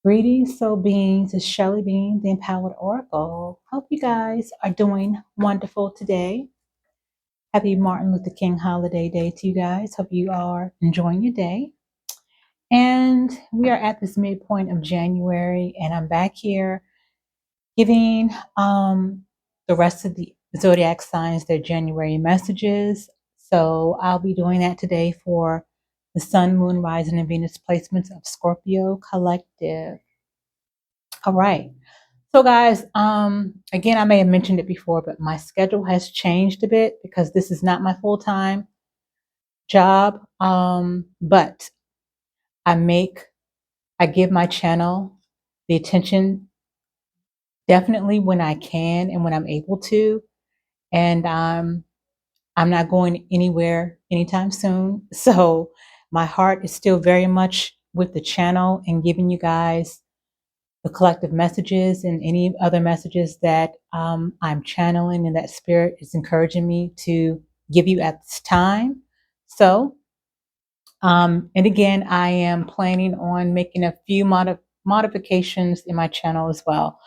Greetings, soul beings. It's Shelly Bean, the Empowered Oracle. Hope you guys are doing wonderful today. Happy Martin Luther King holiday day to you guys. Hope you are enjoying your day. And we are at this midpoint of January, and I'm back here giving the rest of the zodiac signs their January messages. So I'll be doing that today for the Sun, Moon, Rising, and Venus placements of Scorpio Collective. All right. So guys, again, I may have mentioned it before, but my schedule has changed a bit because this is not my full-time job. But I give my channel the attention definitely when I can and when I'm able to. And I'm not going anywhere anytime soon. So my heart is still very much with the channel and giving you guys the collective messages and any other messages that I'm channeling and that spirit is encouraging me to give you at this time. So, and again, I am planning on making a few modifications in my channel as well.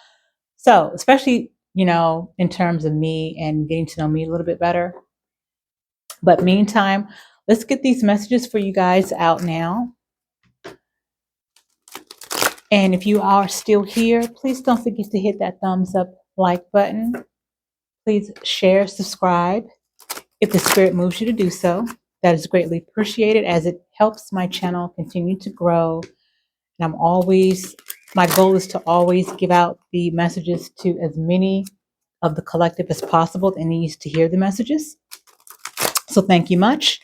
So, especially, in terms of me and getting to know me a little bit better. But meantime, let's get these messages for you guys out now. And if you are still here, please don't forget to hit that thumbs up like button. Please share, subscribe if the spirit moves you to do so. That is greatly appreciated as it helps my channel continue to grow. And my goal is to always give out the messages to as many of the collective as possible that needs to hear the messages. So thank you much.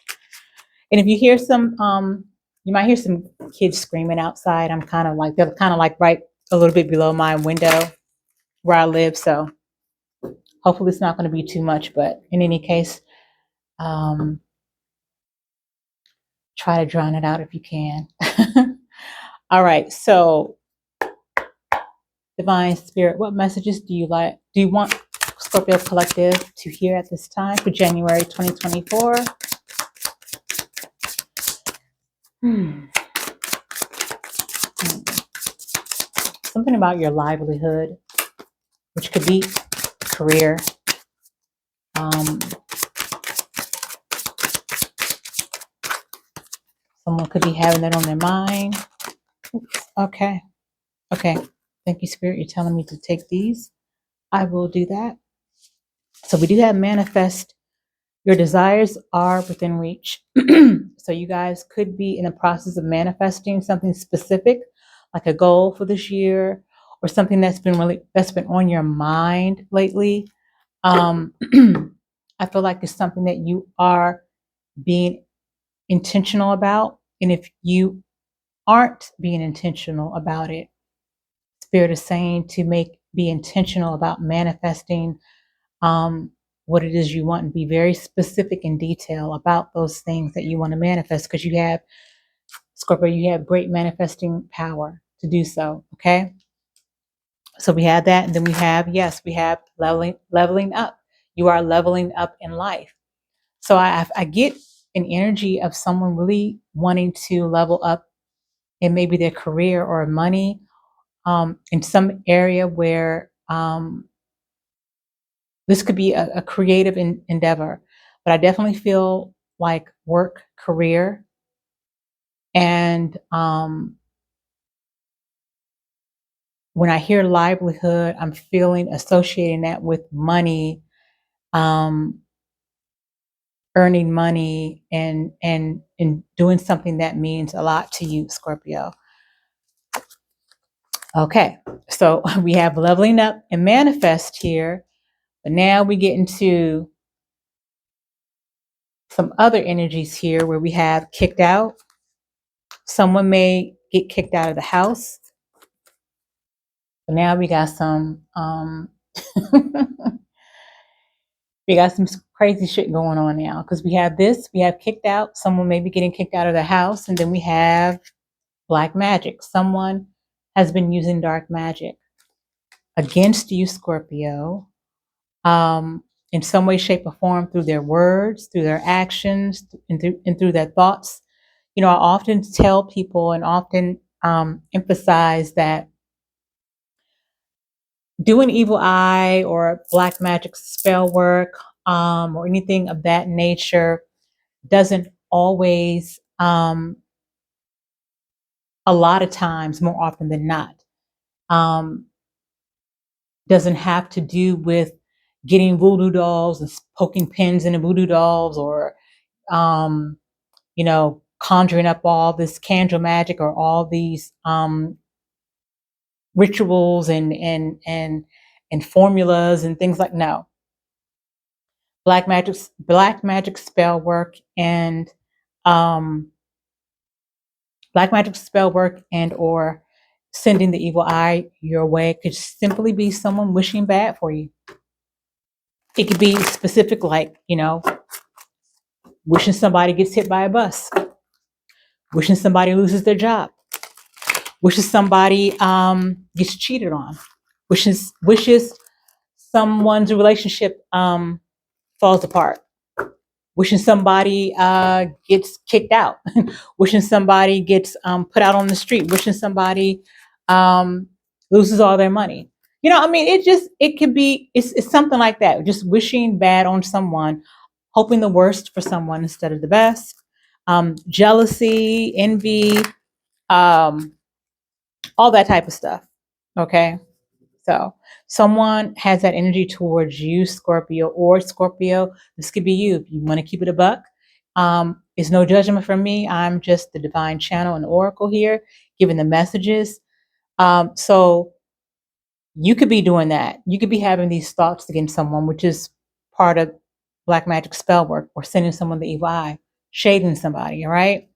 And if you hear you might hear some kids screaming outside. They're kind of like right a little bit below my window where I live. So hopefully it's not going to be too much, but in any case, try to drown it out if you can. All right. So Divine Spirit, what messages do you want Scorpio Collective to hear at this time for January 2024? Something about your livelihood, which could be career. Someone could be having that on their mind. Oops. Okay. Thank you, Spirit. You're telling me to take these. I will do that. So we do have manifest. Your desires are within reach. So you guys could be in the process of manifesting something specific, like a goal for this year, or something that's been on your mind lately. I feel like it's something that you are being intentional about. And if you aren't being intentional about it, Spirit is saying to be intentional about manifesting what it is you want and be very specific in detail about those things that you want to manifest, because Scorpio, you have great manifesting power to do so. Okay. So we have that. And then we have leveling up. You are leveling up in life. So I get an energy of someone really wanting to level up in maybe their career or money, in some area where, this could be a creative endeavor, but I definitely feel like work, career, and when I hear livelihood, I'm associating that with money, earning money, and doing something that means a lot to you, Scorpio. Okay, so we have leveling up and manifest here, but now we get into some other energies here where we have kicked out. Someone may get kicked out of the house. So now we got some we got some crazy shit going on now, because we have kicked out. Someone may be getting kicked out of the house, and then we have black magic. Someone has been using dark magic against you, Scorpio, in some way, shape, or form, through their words, through their actions, and through their thoughts. I often tell people and often emphasize that doing evil eye or black magic spell work, or anything of that nature doesn't always, a lot of times, more often than not, um, doesn't have to do with getting voodoo dolls and poking pins in the voodoo dolls, or um, conjuring up all this candle magic or all these rituals and formulas and things like. No, black magic spell work and um, black magic spell work and or sending the evil eye your way could simply be someone wishing bad for you. It could be specific, like, wishing somebody gets hit by a bus, wishing somebody loses their job, wishes somebody gets cheated on, wishes someone's relationship falls apart, wishing somebody gets kicked out, wishing somebody gets put out on the street, wishing somebody loses all their money. I mean, it could be, it's something like that. Just wishing bad on someone, hoping the worst for someone instead of the best. Jealousy, envy, um, all that type of stuff. Okay. So someone has that energy towards you, Scorpio, or Scorpio. This could be you. If you want to keep it a buck, it's no judgment from me. I'm just the divine channel and oracle here, giving the messages. So you could be doing that. You could be having these thoughts against someone, which is part of black magic spell work, or sending someone the evil eye, shading somebody. All right.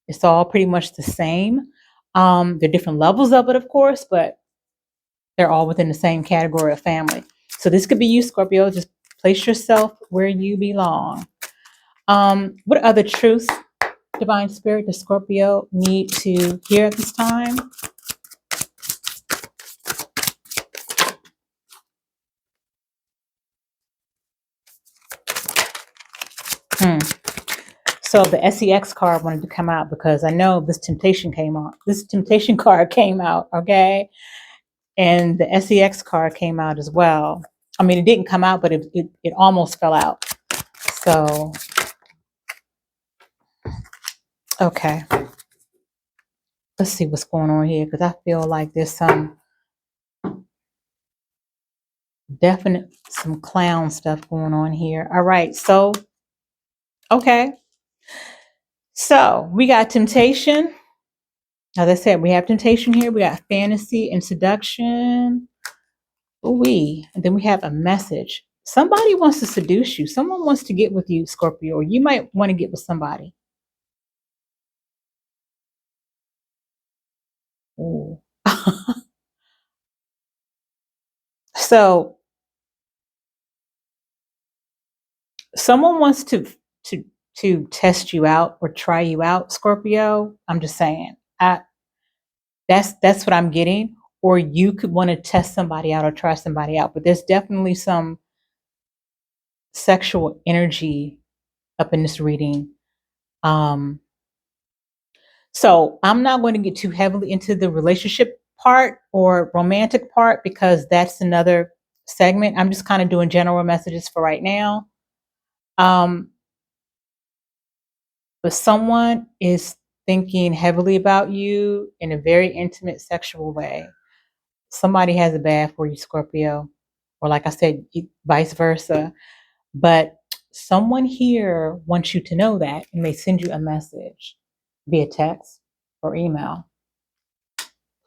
It's all pretty much the same. There are different levels of it, of course, but they're all within the same category of family. So this could be you, Scorpio. Just place yourself where you belong. What other truths, divine spirit, does Scorpio need to hear at this time? Hmm. So the SEX card wanted to come out because I know this temptation came on. This temptation card came out, okay? And the SEX card came out as well. I mean, it didn't come out, but it almost fell out. So, okay. Let's see what's going on here, because I feel like there's some clown stuff going on here. All right. So, okay. So we got temptation. As I said, we have temptation here. We got fantasy and seduction. And then we have a message. Somebody wants to seduce you. Someone wants to get with you, Scorpio, or you might want to get with somebody. Ooh. So someone wants to test you out or try you out, Scorpio. I'm just saying. That's what I'm getting. Or you could want to test somebody out or try somebody out. But there's definitely some sexual energy up in this reading. So I'm not going to get too heavily into the relationship part or romantic part, because that's another segment. I'm just kind of doing general messages for right now. But someone is thinking heavily about you in a very intimate sexual way. Somebody has it bad for you, Scorpio, or like I said, vice versa. But someone here wants you to know that and may send you a message via text or email.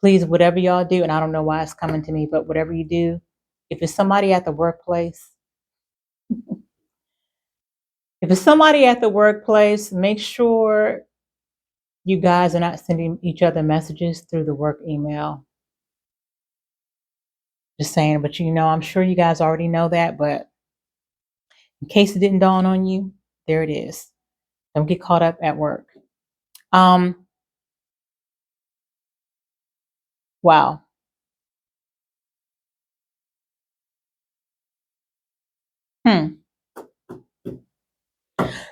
Please, whatever y'all do, and I don't know why it's coming to me, but whatever you do, if it's somebody at the workplace, make sure you guys are not sending each other messages through the work email. Just saying, but I'm sure you guys already know that, but in case it didn't dawn on you, there it is. Don't get caught up at work. Wow.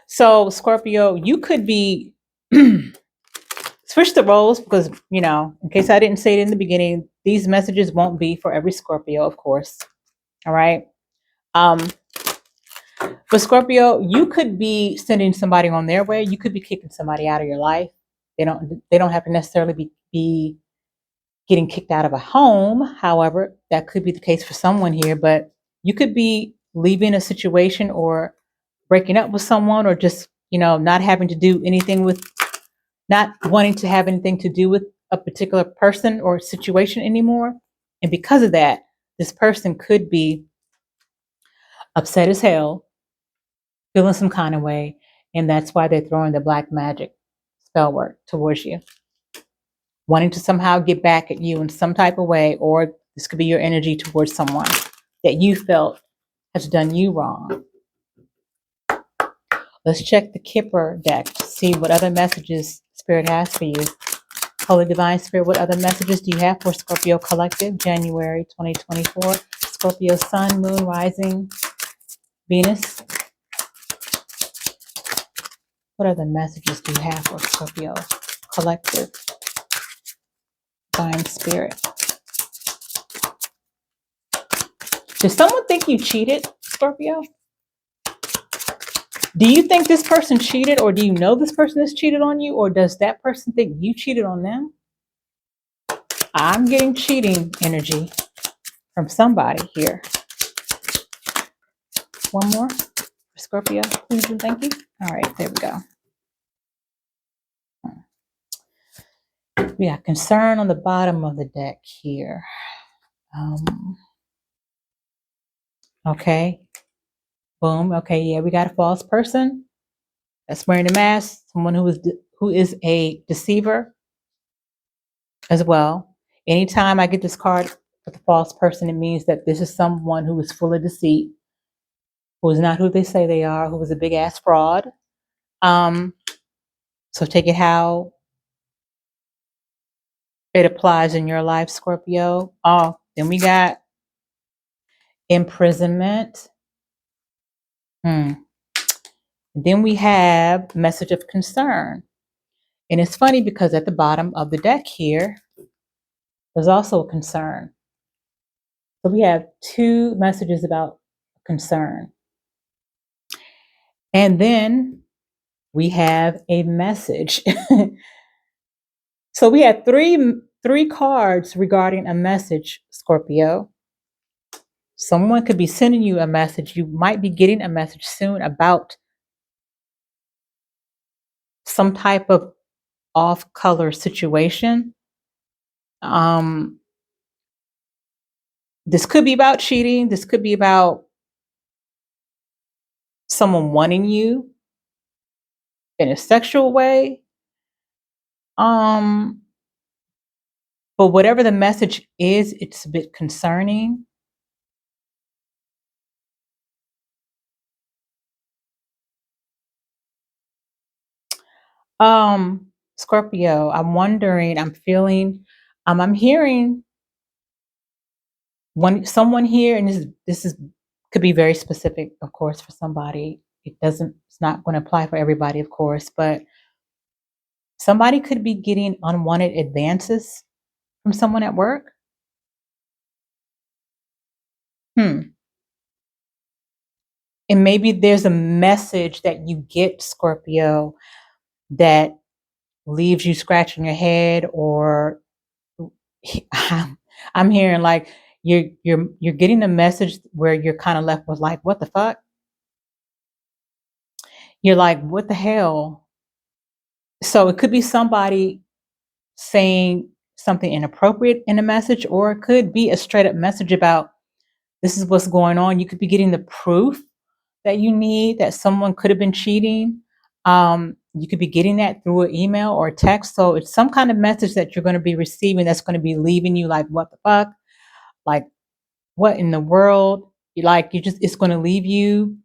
So Scorpio, you could be, as switch the roles because, in case I didn't say it in the beginning, these messages won't be for every Scorpio, of course. All right. Um, for Scorpio, you could be sending somebody on their way. You could be kicking somebody out of your life. They don't have to necessarily be getting kicked out of a home. However, that could be the case for someone here, but you could be leaving a situation or breaking up with someone or just, not having to do anything with, not wanting to have anything to do with a particular person or situation anymore. And because of that, this person could be upset as hell, feeling some kind of way, and that's why they're throwing the black magic spell work towards you, wanting to somehow get back at you in some type of way, or this could be your energy towards someone that you felt has done you wrong. Let's check the Kipper deck to see what other messages Spirit has for you. Holy Divine Spirit, what other messages do you have for Scorpio Collective, January 2024? Scorpio Sun, Moon, Rising, Venus. What other messages do you have for Scorpio Collective, Divine Spirit? Does someone think you cheated, Scorpio? Do you think this person cheated, or do you know this person has cheated on you, or does that person think you cheated on them? I'm getting cheating energy from somebody here. One more for Scorpio, please and thank you. All right, there we go. We got concern on the bottom of the deck here. Okay. Boom. Okay, yeah, we got a false person that's wearing a mask, someone who is a deceiver as well. Anytime I get this card with a false person, it means that this is someone who is full of deceit, who is not who they say they are, who is a big ass fraud. So take it how it applies in your life, Scorpio. Oh, then we got imprisonment. Then we have message of concern. And it's funny because at the bottom of the deck here, there's also a concern. So we have two messages about concern. And then we have a message. So we had three cards regarding a message, Scorpio. Someone could be sending you a message. You might be getting a message soon about some type of off-color situation. This could be about cheating. This could be about someone wanting you in a sexual way. But whatever the message is, it's a bit concerning. Scorpio, I'm wondering, I'm feeling, I'm hearing someone here, and this is could be very specific, of course, for somebody. It's not going to apply for everybody, of course, but somebody could be getting unwanted advances from someone at work. And maybe there's a message that you get, Scorpio, that leaves you scratching your head, or I'm hearing like you're getting a message where you're kind of left with like, what the fuck? You're like, what the hell? So it could be somebody saying something inappropriate in a message, or it could be a straight up message about this is what's going on. You could be getting the proof that you need that someone could have been cheating. You could be getting that through an email or a text. So it's some kind of message that you're going to be receiving that's going to be leaving you like, what the fuck? Like, what in the world? It's going to leave you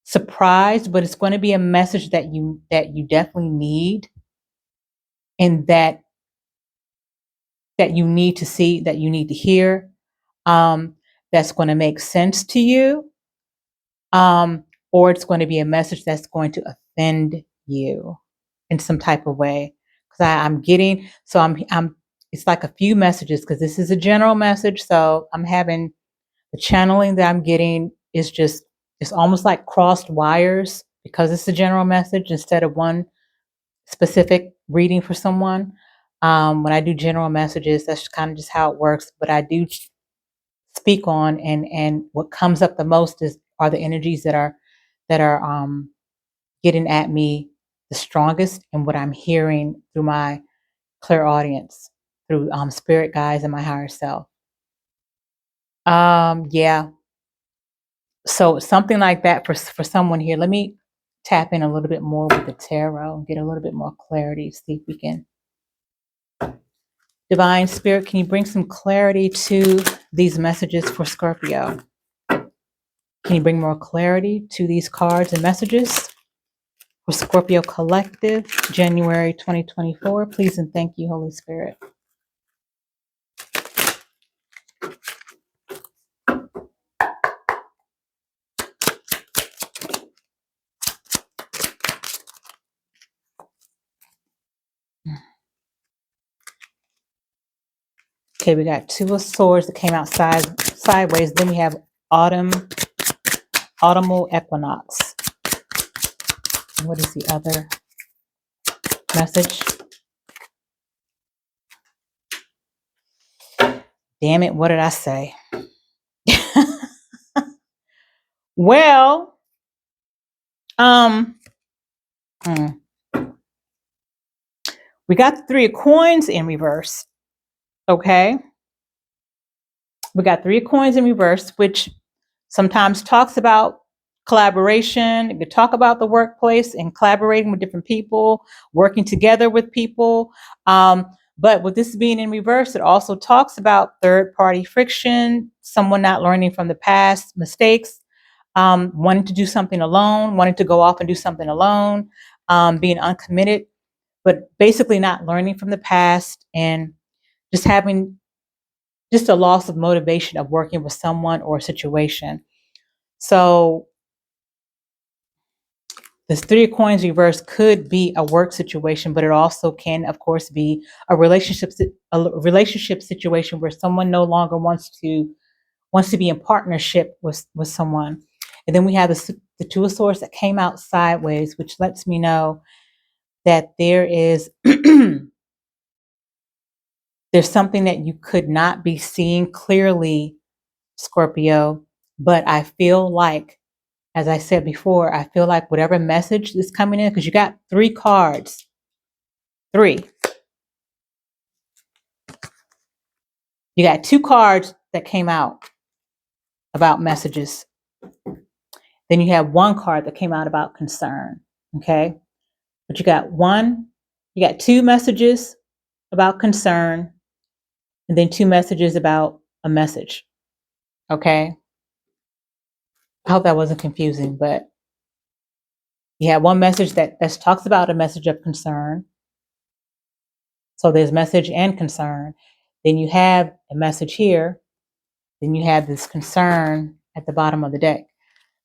surprised, but it's going to be a message that you definitely need, and that you need to see, that you need to hear, that's going to make sense to you, or it's going to be a message that's going to offend you. in some type of way. Because I'm getting, so I'm, it's like a few messages because this is a general message. So I'm having the channeling that I'm getting is just, it's almost like crossed wires because it's a general message instead of one specific reading for someone. When I do general messages, that's kind of just how it works. But I do speak on, and what comes up the most are the energies that are getting at me the strongest, and what I'm hearing through my clear audience, through spirit guides and my higher self. Yeah. So something like that for someone here. Let me tap in a little bit more with the tarot and get a little bit more clarity. See if we can. Divine Spirit, can you bring some clarity to these messages for Scorpio? Can you bring more clarity to these cards and messages for Scorpio Collective, January 2024? Please and thank you, Holy Spirit. Okay, we got Two of Swords that came out sideways. Then we have autumnal equinox. What is the other message? Damn it, what did I say? Well, we got the Three of Coins in reverse. Okay. We got Three of Coins in reverse, which sometimes talks about collaboration. It could talk about the workplace and collaborating with different people, working together with people. But with this being in reverse, it also talks about third-party friction, someone not learning from the past mistakes, wanting to do something alone, wanting to go off and do something alone, being uncommitted, but basically not learning from the past and just having just a loss of motivation of working with someone or a situation. So this Three of Coins reverse could be a work situation, but it also can, of course, be a relationship situation where someone no longer wants to be in partnership with someone. And then we have the Two of Swords that came out sideways, which lets me know that there is there's something that you could not be seeing clearly, Scorpio, but I feel like, as I said before, I feel like whatever message is coming in, because you got three cards, three. You got two cards that came out about messages. Then you have one card that came out about concern, okay? But you got two messages about concern, and then two messages about a message, okay? I hope that wasn't confusing, but you have one message that talks about a message of concern. So there's message and concern. Then you have a message here. Then you have this concern at the bottom of the deck.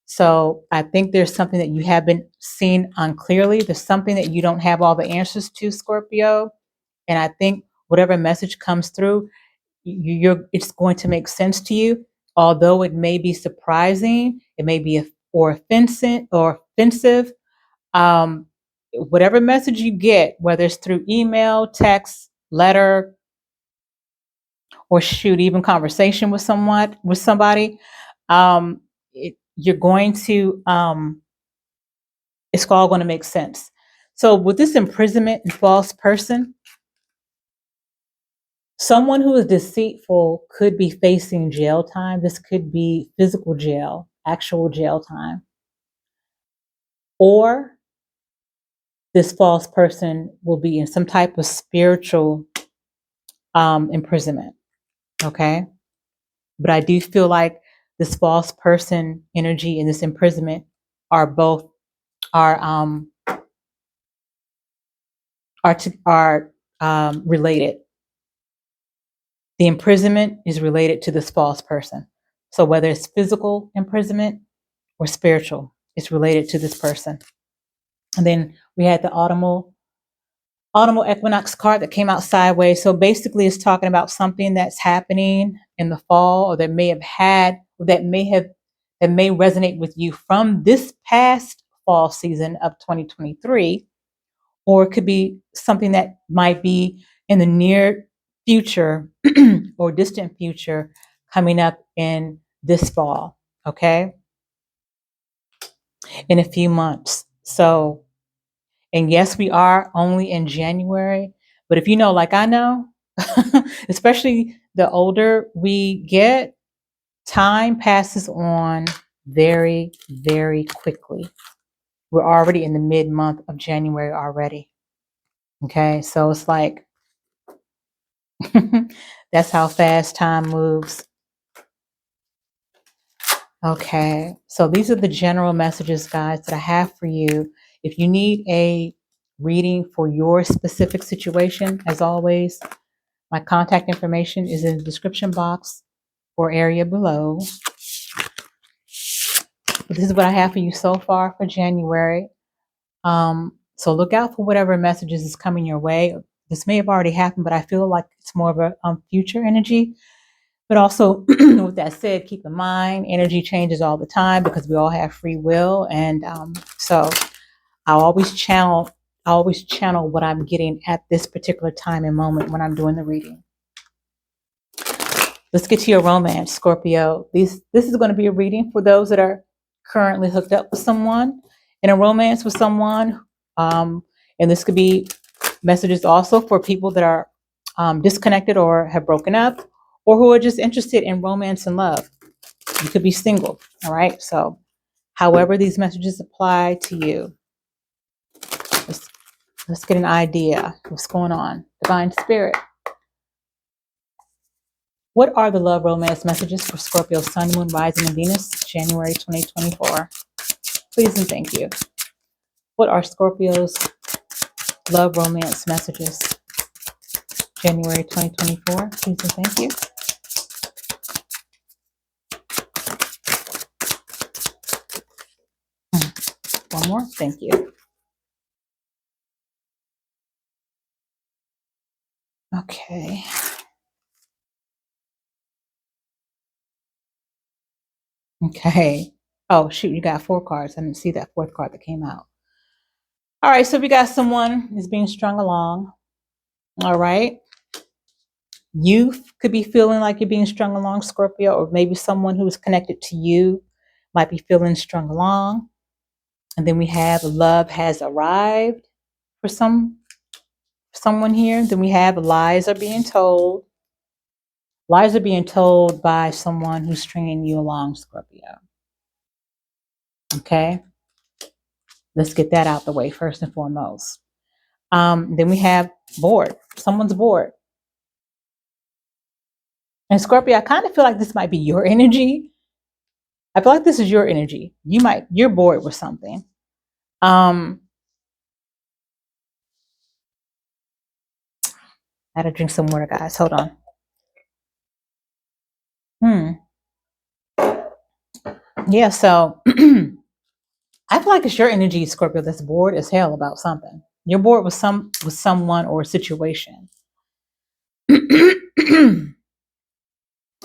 So I think there's something that you have been seeing unclearly. There's something that you don't have all the answers to, Scorpio. And I think whatever message comes through, it's going to make sense to you. Although it may be surprising, it may be offensive. Whatever message you get, whether it's through email, text, letter, or shoot, even conversation with somebody, you're going to, it's all going to make sense. So with this imprisonment and false person, someone who is deceitful could be facing jail time. This could be physical jail, actual jail time. Or this false person will be in some type of spiritual imprisonment. Okay. But I do feel like this false person energy and this imprisonment are related. The imprisonment is related to this false person. So whether it's physical imprisonment or spiritual, it's related to this person. And then we had the autumnal autumnal equinox card that came out sideways. So basically it's talking about something that's happening in the fall, or that may resonate with you from this past fall season of 2023, or it could be something that might be in the near future or distant future coming up in this fall, okay? In a few months. So, and yes, we are only in January, but if you know, like I know, especially the older we get, time passes on very, very quickly. We're already in the mid-month of January already. Okay, so it's like, that's how fast time moves. Okay, so these are the general messages, guys, that I have for you. If you need a reading for your specific situation, as always, my contact information is in the description box or area below. But this is what I have for you so far for January. So look out for whatever messages is coming your way. This may have already happened, but I feel like it's more of a future energy. But also, with that said, keep in mind, energy changes all the time because we all have free will. And so I'll always channel what I'm getting at this particular time and moment when I'm doing the reading. Let's get to your romance, Scorpio. This is going to be a reading for those that are currently hooked up with someone, in a romance with someone. And this could be messages also for people that are disconnected or have broken up, or who are just interested in romance and love. You could be single, all right? So however these messages apply to you, let's get an idea of what's going on. Divine Spirit, what are the love romance messages for Scorpio, Sun, Moon, Rising, and Venus, January 2024? Please and thank you. What are Scorpio's love romance messages, January 2024? Please and thank you. One more, thank you. Okay. Okay. Oh, shoot, you got 4 cards. I didn't see that 4th card that came out. All right, so we got someone is being strung along. All right. You could be feeling like you're being strung along, Scorpio, or maybe someone who is connected to you might be feeling strung along. And then we have love has arrived for someone here. Then we have lies are being told. Lies are being told by someone who's stringing you along, Scorpio. Okay. Let's get that out the way first and foremost. Then we have bored. Someone's bored. And Scorpio, I kind of feel like this might be your energy. I feel like this is your energy. You're bored with something. I had to drink some water, guys. Hold on. Yeah, so I feel like it's your energy, Scorpio, that's bored as hell about something. You're bored with someone or a situation.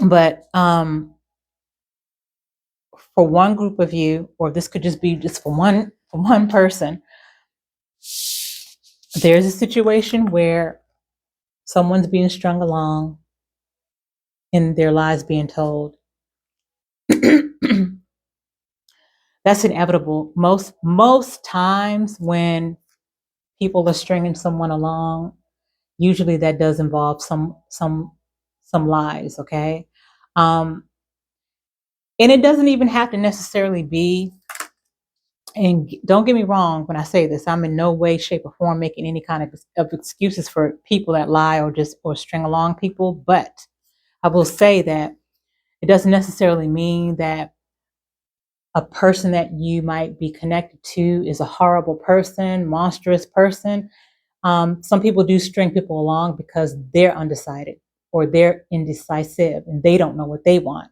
But for one group of you, or this could just be just for one person, there's a situation where someone's being strung along and their lies being told. That's inevitable. Most times when people are stringing someone along, usually that does involve some lies, okay? And it doesn't even have to necessarily be, and don't get me wrong when I say this, I'm in no way, shape, or form making any kind of excuses for people that lie or string along people, but I will say that it doesn't necessarily mean that a person that you might be connected to is a horrible person, monstrous person. Some people do string people along because they're undecided or they're indecisive and they don't know what they want.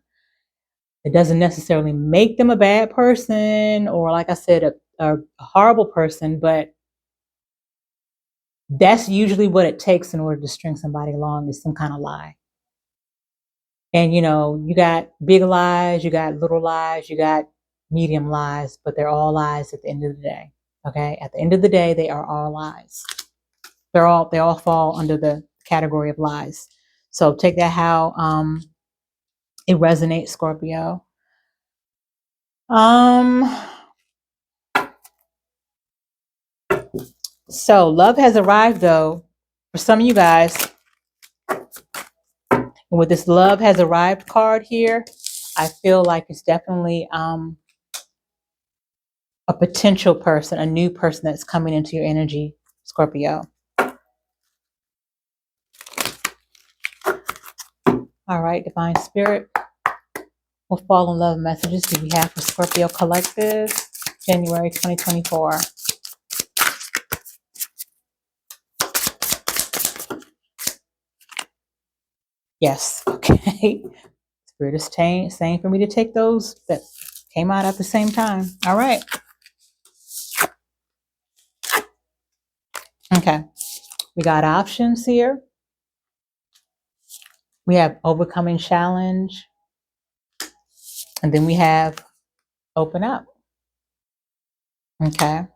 It doesn't necessarily make them a bad person or, like I said, a horrible person, but That's usually what it takes in order to string somebody along, is some kind of lie. And you got big lies, you got little lies, you got medium lies, but they're all lies at the end of the day. Okay? At the end of the day, they are all lies. They all fall under the category of lies. So take that how it resonates, Scorpio. So love has arrived though for some of you guys. And with this love has arrived card here, I feel like it's definitely a potential person, a new person that's coming into your energy, Scorpio. All right, Divine Spirit, what fall in love messages do we have for Scorpio Collective, January 2024? Yes, okay. Spirit is saying for me to take those that came out at the same time. All right. Okay. We got options here. We have overcoming challenge. And then we have open up. Okay.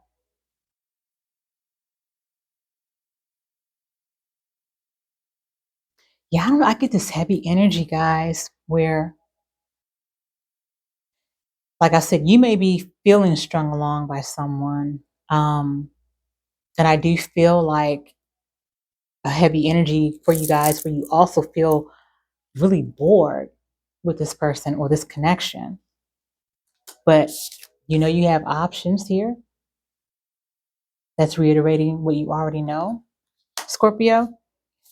Yeah, I don't know. I get this heavy energy, guys, where, like I said, you may be feeling strung along by someone. And I do feel like a heavy energy for you guys where you also feel really bored with this person or this connection. But you have options here. That's reiterating what you already know, Scorpio.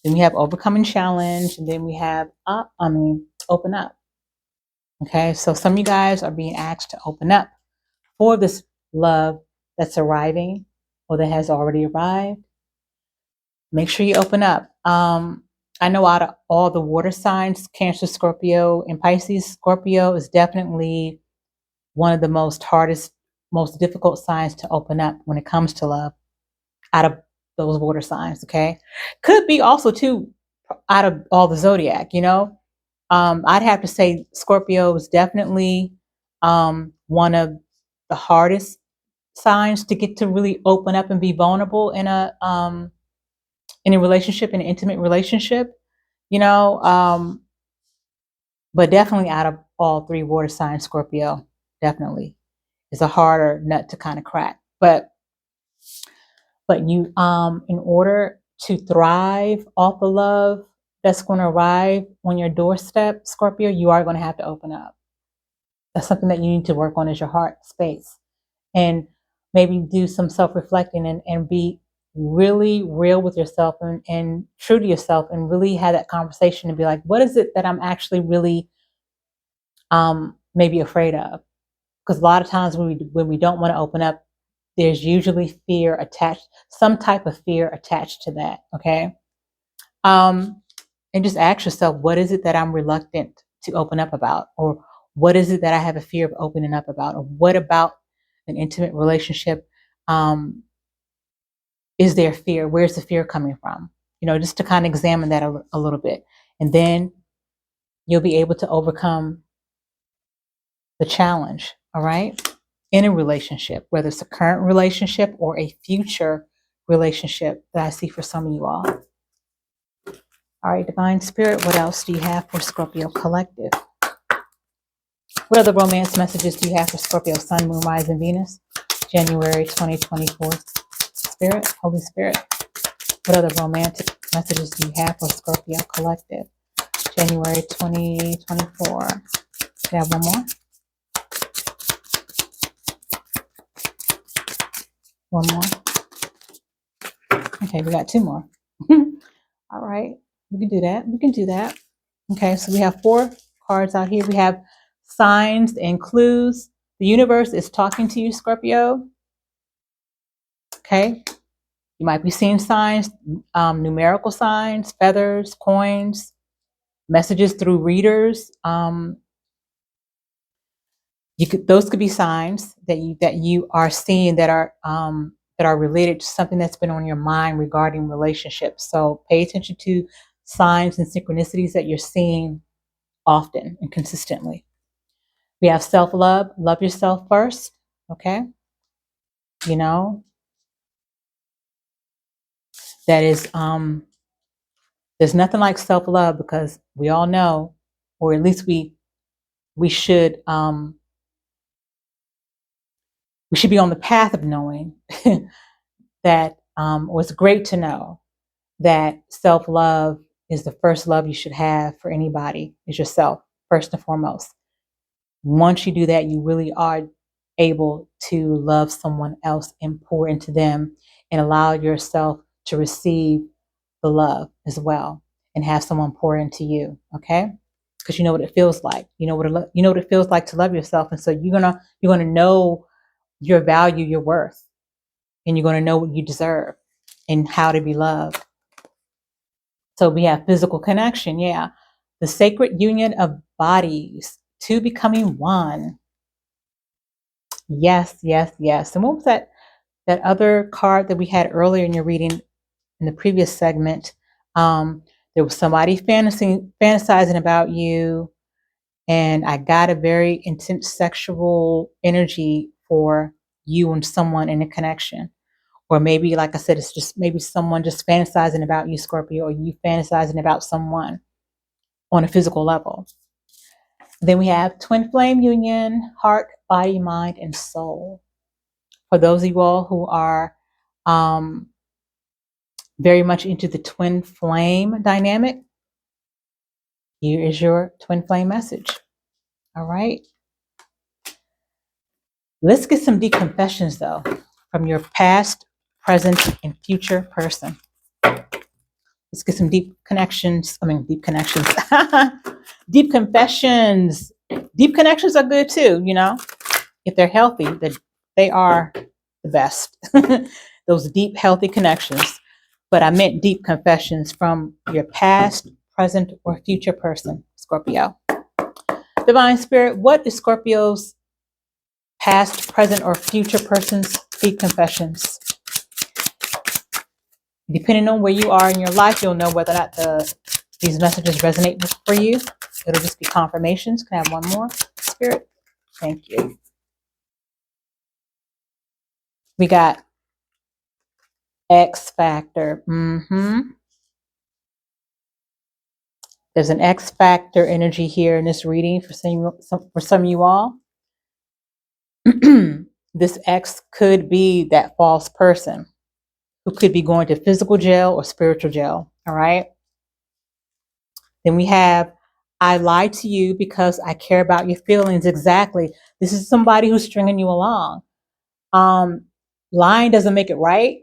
Then we have overcoming challenge, and then we have open up. Okay, so some of you guys are being asked to open up for this love that's arriving or that has already arrived. Make sure you open up. I know out of all the water signs, Cancer, Scorpio, and Pisces, Scorpio is definitely one of the most difficult signs to open up when it comes to love out of those water signs, okay? Could be also too out of all the zodiac, I'd have to say Scorpio is definitely one of the hardest signs to get to really open up and be vulnerable in a relationship, in an intimate relationship, you know. But definitely out of all three water signs, Scorpio definitely is a harder nut to kind of crack. But you in order to thrive off the love that's going to arrive on your doorstep, Scorpio, you are going to have to open up. That's something that you need to work on, is your heart space, and maybe do some self-reflecting and be really real with yourself and true to yourself, and really have that conversation and be like, what is it that I'm actually really maybe afraid of? Because a lot of times when we don't want to open up, there's usually fear attached, some type of fear attached to that. Okay. And just ask yourself, what is it that I'm reluctant to open up about? Or what is it that I have a fear of opening up about? Or what about an intimate relationship? Is there fear? Where's the fear coming from? Just to kind of examine that a little bit. And then you'll be able to overcome the challenge, all right? In a relationship, whether it's a current relationship or a future relationship that I see for some of you all. All right, Divine Spirit, what else do you have for Scorpio Collective? What other romance messages do you have for Scorpio Sun, Moon, Rising, Venus? January 2024. Spirit, Holy Spirit, what other romantic messages do you have for Scorpio Collective? January 2024. We have one more. One more. Okay, we got two more. All right, we can do that. We can do that. Okay, so we have 4 cards out here. We have signs and clues. The universe is talking to you, Scorpio. Okay, you might be seeing signs, numerical signs, feathers, coins, messages through readers. Those could be signs that you are seeing that are that are related to something that's been on your mind regarding relationships. So pay attention to signs and synchronicities that you're seeing often and consistently. We have self-love. Love yourself first. Okay. You know, that is, there's nothing like self-love, because we all know, or at least we should, we should be on the path of knowing that, or it's great to know that self-love is the first love you should have for anybody, is yourself, first and foremost. Once you do that, you really are able to love someone else and pour into them and allow yourself to receive the love as well and have someone pour into you. Okay. Because you know what it feels like. You know what it feels like to love yourself. And so you're gonna know your value, your worth, and you're gonna know what you deserve and how to be loved. So we have physical connection. Yeah. The sacred union of bodies, two becoming one. Yes, yes, yes. And what was that other card that we had earlier in your reading in the previous segment? There was somebody fantasizing about you, and I got a very intense sexual energy for you and someone in a connection. Or maybe, like I said, it's just maybe someone just fantasizing about you, Scorpio, or you fantasizing about someone on a physical level. Then we have twin flame union, heart, body, mind, and soul. For those of you all who are um, very much into the twin flame dynamic, here is your twin flame message. All right. Let's get some deep confessions, though, from your past, present, and future person. Let's get some deep connections. Deep connections. Deep confessions. Deep connections are good too, you know, if they're healthy, they are the best. Those deep, healthy connections. But I meant deep confessions from your past, present, or future person, Scorpio. Divine Spirit, what is Scorpio's past, present, or future person's deep confessions? Depending on where you are in your life, you'll know whether or not these messages resonate for you. It'll just be confirmations. Can I have one more, Spirit? Thank you. We got X Factor. There's an X Factor energy here in this reading for some of you all. This X could be that false person who could be going to physical jail or spiritual jail. All right. Then we have, I lied to you because I care about your feelings. Exactly. This is somebody who's stringing you along. Lying doesn't make it right.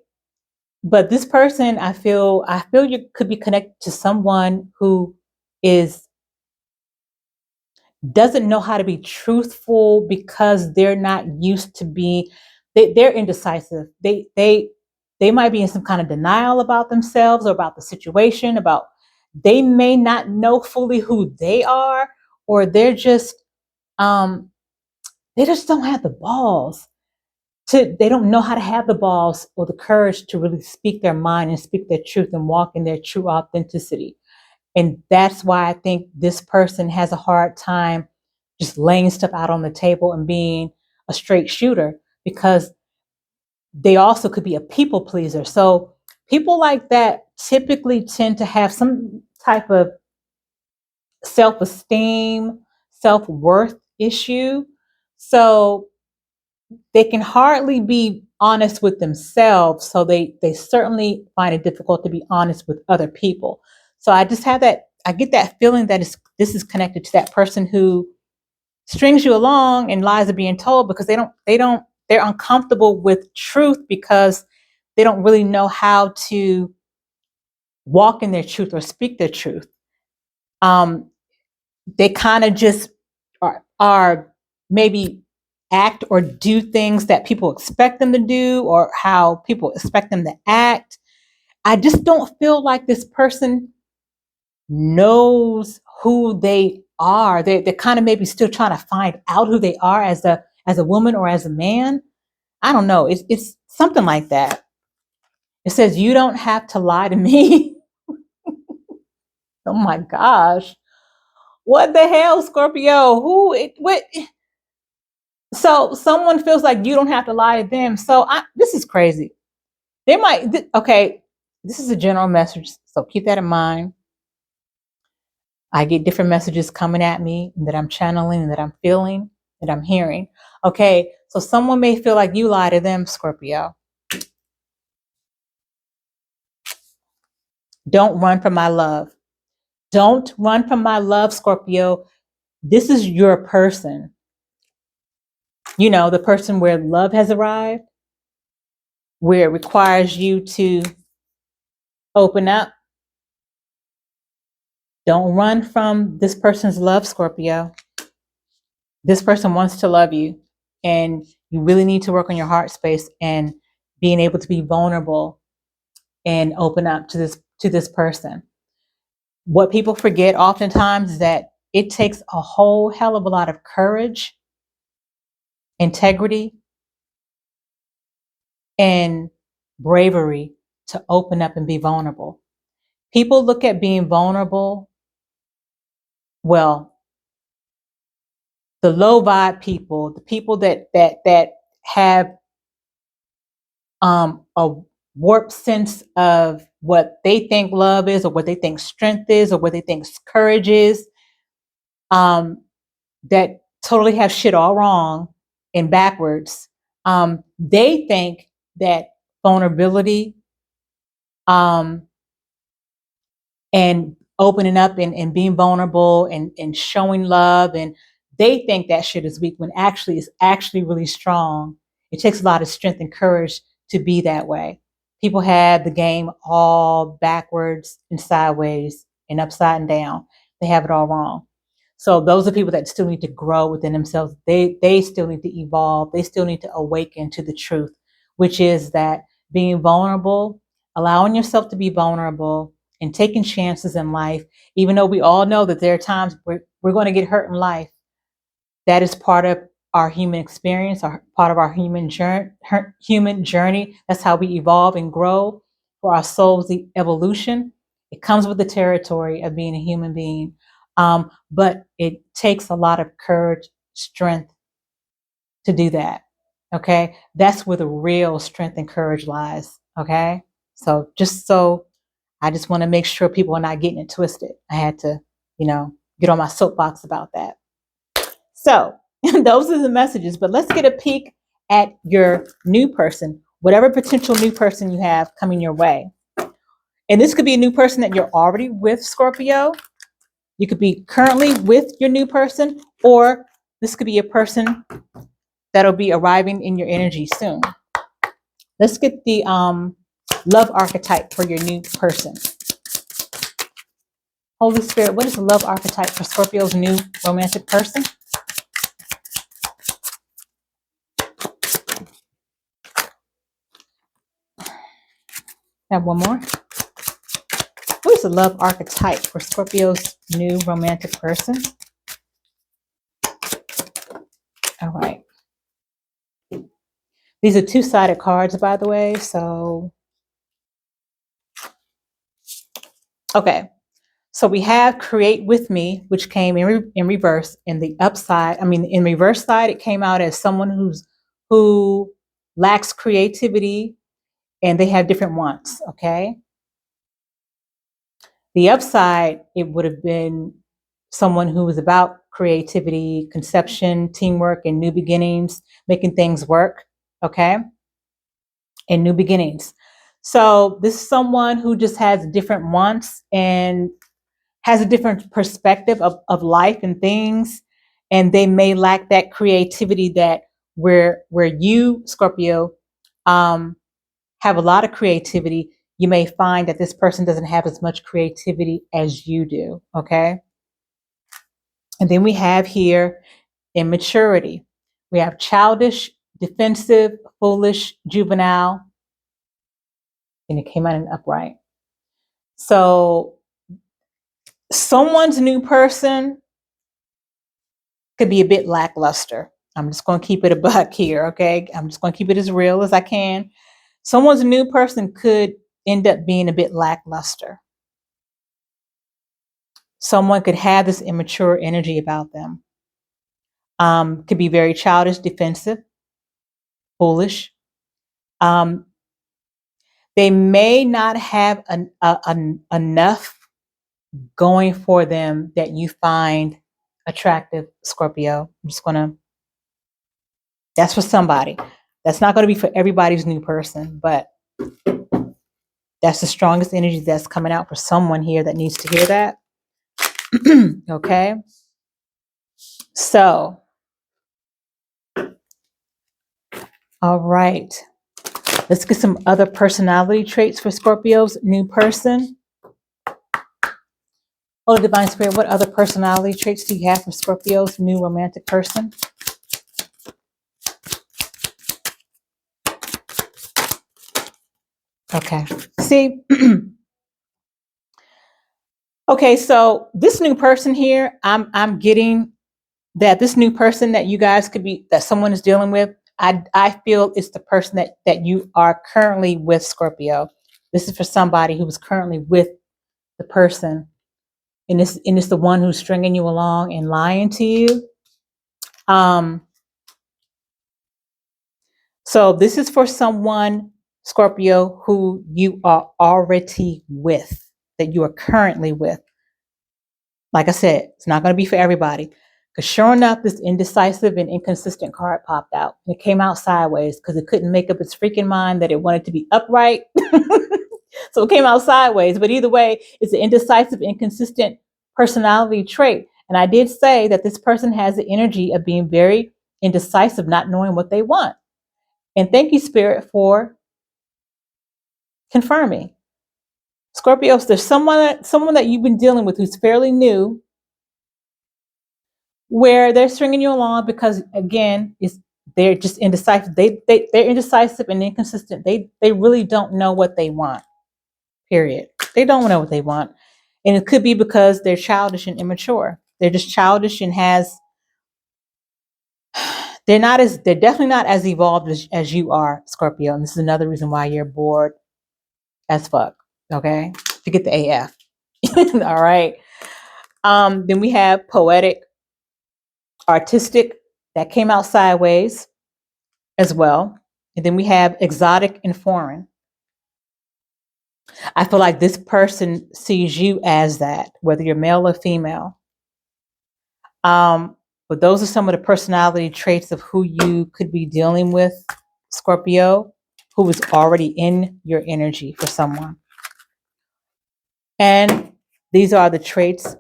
But this person, I feel you could be connected to someone who doesn't know how to be truthful because they're not used to they're indecisive. They might be in some kind of denial about themselves or about the situation, they may not know fully who they are, or they just don't have the balls they don't know how to have the balls or the courage to really speak their mind and speak their truth and walk in their true authenticity. And that's why I think this person has a hard time just laying stuff out on the table and being a straight shooter, because they also could be a people pleaser. So people like that typically tend to have some type of self-esteem, self-worth issue. So they can hardly be honest with themselves. So they certainly find it difficult to be honest with other people. So I just have I get that feeling that this is connected to that person who strings you along and lies are being told because they're uncomfortable with truth because they don't really know how to walk in their truth or speak their truth. They kind of just are maybe act or do things that people expect them to do or how people expect them to act. I just don't feel like this person knows who they are. They're kind of maybe still trying to find out who they are as a woman or as a man. I don't know. It's something like that. It says, you don't have to lie to me. Oh my gosh. What the hell, Scorpio? What? So someone feels like you don't have to lie to them. So this is crazy. They might, okay, this is a general message. So keep that in mind. I get different messages coming at me that I'm channeling, that I'm feeling, that I'm hearing. Okay, so someone may feel like you lie to them, Scorpio. Don't run from my love. Don't run from my love, Scorpio. This is your person. You know, the person where love has arrived, where it requires you to open up. Don't run from this person's love, Scorpio. This person wants to love you, and you really need to work on your heart space and being able to be vulnerable and open up to this person. What people forget oftentimes is that it takes a whole hell of a lot of courage, integrity, and bravery to open up and be vulnerable. People look at being vulnerable, well, the low vibe people, the people that have a warped sense of what they think love is, or what they think strength is, or what they think courage is, that totally have shit all wrong and backwards. They think that vulnerability, and opening up and being vulnerable and showing love, and they think that shit is weak when actually it's actually really strong. It takes a lot of strength and courage to be that way. People have the game all backwards and sideways and upside and down. They have it all wrong. So those are people that still need to grow within themselves. They still need to evolve. They still need to awaken to the truth, which is that being vulnerable, allowing yourself to be vulnerable, and taking chances in life, even though we all know that there are times we're going to get hurt in life. That is part of our human experience, part of our human journey. That's how we evolve and grow for our soul's evolution. It comes with the territory of being a human being. But it takes a lot of courage, strength to do that. Okay. That's where the real strength and courage lies. Okay. So I just want to make sure people are not getting it twisted. I had to, get on my soapbox about that. So those are the messages, but let's get a peek at your new person, whatever potential new person you have coming your way. And this could be a new person that you're already with, Scorpio. You could be currently with your new person, or this could be a person that'll be arriving in your energy soon. Let's get the love archetype for your new person. Holy Spirit, what is the love archetype for Scorpio's new romantic person? Have one more. What is the love archetype for Scorpio's new romantic person? All right. These are two-sided cards, by the way. So, okay. So we have create with me, which came in reverse. In the upside, in reverse side, it came out as someone who lacks creativity and they have different wants. Okay. The upside, it would have been someone who was about creativity, conception, teamwork, and new beginnings, making things work. Okay. And new beginnings. So this is someone who just has different wants and has a different perspective of life and things, and they may lack that creativity that where you, Scorpio, have a lot of creativity. You may find that this person doesn't have as much creativity as you do. Okay. And then we have here immaturity. We have childish, defensive, foolish, juvenile, and it came out in upright. So someone's new person could be a bit lackluster. I'm just going to keep it a buck here, okay? I'm just going to keep it as real as I can. Someone's new person could end up being a bit lackluster. Someone could have this immature energy about them. Could be very childish, defensive, foolish. They may not have enough going for them that you find attractive, Scorpio. I'm just going to, that's for somebody. That's not going to be for everybody's new person, but that's the strongest energy that's coming out for someone here that needs to hear that. Okay. So, all right. Let's get some other personality traits for Scorpio's new person. Holy Divine Spirit, what other personality traits do you have for Scorpio's new romantic person? Okay. See, okay, so this new person here, I'm getting that this new person that you guys could be, that someone is dealing with, I feel it's the person that you are currently with, Scorpio. This is for somebody who was currently with the person, and it's the one who's stringing you along and lying to you. So this is for someone, Scorpio, who you are already with, that you are currently with. Like I said, it's not going to be for everybody. Because sure enough, this indecisive and inconsistent card popped out. And it came out sideways because it couldn't make up its freaking mind that it wanted to be upright. So it came out sideways. But either way, it's an indecisive, inconsistent personality trait. And I did say that this person has the energy of being very indecisive, not knowing what they want. And thank you, Spirit, for confirming. Scorpios, there's someone that you've been dealing with who's fairly new, where they're stringing you along because, again, they're just indecisive. They're indecisive and inconsistent. They really don't know what they want. Period. They don't know what they want, and it could be because they're childish and immature. They're just childish and they're definitely not as evolved as you are, Scorpio. And this is another reason why you're bored as fuck. Okay, forget the AF. All right. Then we have poetic, artistic, that came out sideways as well. And then we have exotic and foreign. I feel like this person sees you as that, whether you're male or female. But those are some of the personality traits of who you could be dealing with, Scorpio, who is already in your energy for someone. And these are the traits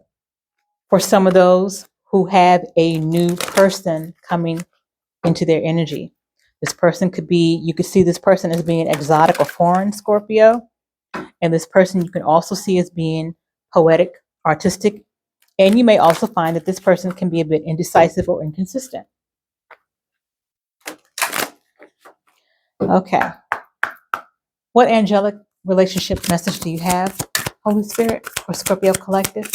for some of those who have a new person coming into their energy. This person could be, you could see this person as being exotic or foreign, Scorpio. And this person you can also see as being poetic, artistic. And you may also find that this person can be a bit indecisive or inconsistent. Okay. What angelic relationship message do you have, Holy Spirit, for Scorpio Collective?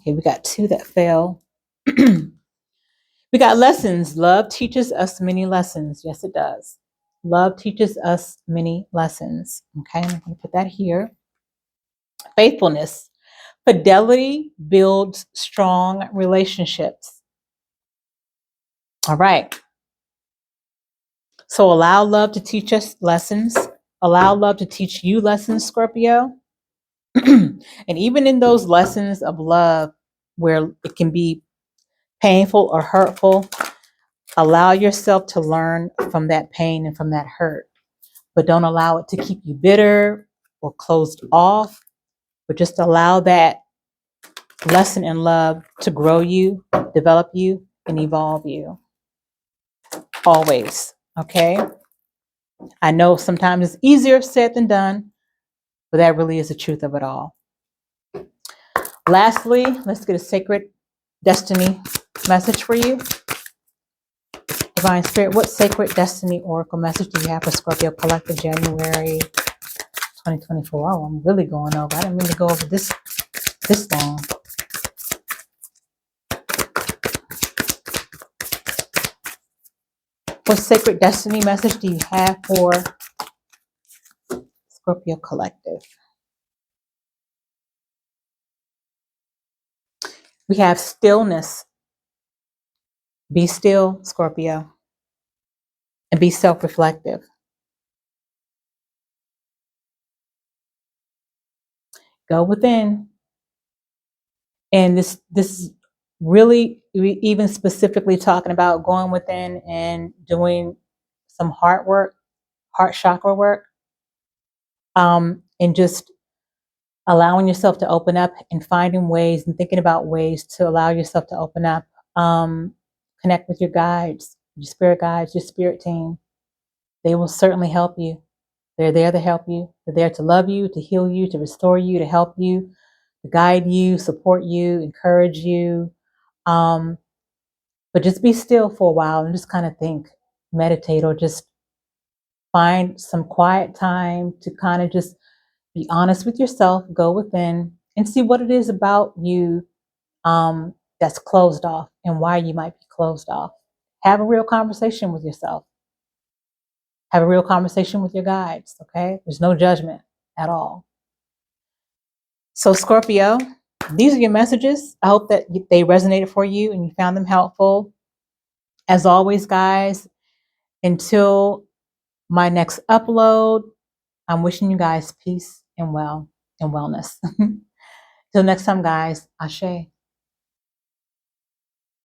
Okay, we got two that fell. We got lessons. Love teaches us many lessons. Yes, it does. Love teaches us many lessons. Okay, I'm going to put that here. Faithfulness. Fidelity builds strong relationships. All right. So allow love to teach us lessons. Allow love to teach you lessons, Scorpio. And even in those lessons of love where it can be painful or hurtful, allow yourself to learn from that pain and from that hurt. But don't allow it to keep you bitter or closed off, but just allow that lesson in love to grow you, develop you, and evolve you. Always. Okay? I know sometimes it's easier said than done, but that really is the truth of it all. Lastly, let's get a sacred destiny message for you. Divine Spirit, what sacred destiny oracle message do you have for Scorpio Collective January 2024? Oh, I'm really going over. I didn't mean to go over this long. What sacred destiny message do you have for Scorpio Collective? We have stillness. Be still, Scorpio, and be self-reflective. Go within. And this is really even specifically talking about going within and doing some heart work, heart chakra work, and just allowing yourself to open up and finding ways and thinking about ways to allow yourself to open up, connect with your guides, your spirit guides, your spirit team. They will certainly help you. They're there to help you. They're there to love you, to heal you, to restore you, to help you, to guide you, support you, encourage you. But just be still for a while and just kind of think, meditate, or just find some quiet time to kind of just be honest with yourself, go within and see what it is about you that's closed off and why you might be closed off. Have a real conversation with yourself. Have a real conversation with your guides, okay? There's no judgment at all. So Scorpio, these are your messages. I hope that they resonated for you and you found them helpful. As always, guys, until my next upload, I'm wishing you guys peace and wellness. Till next time, guys, Ashe.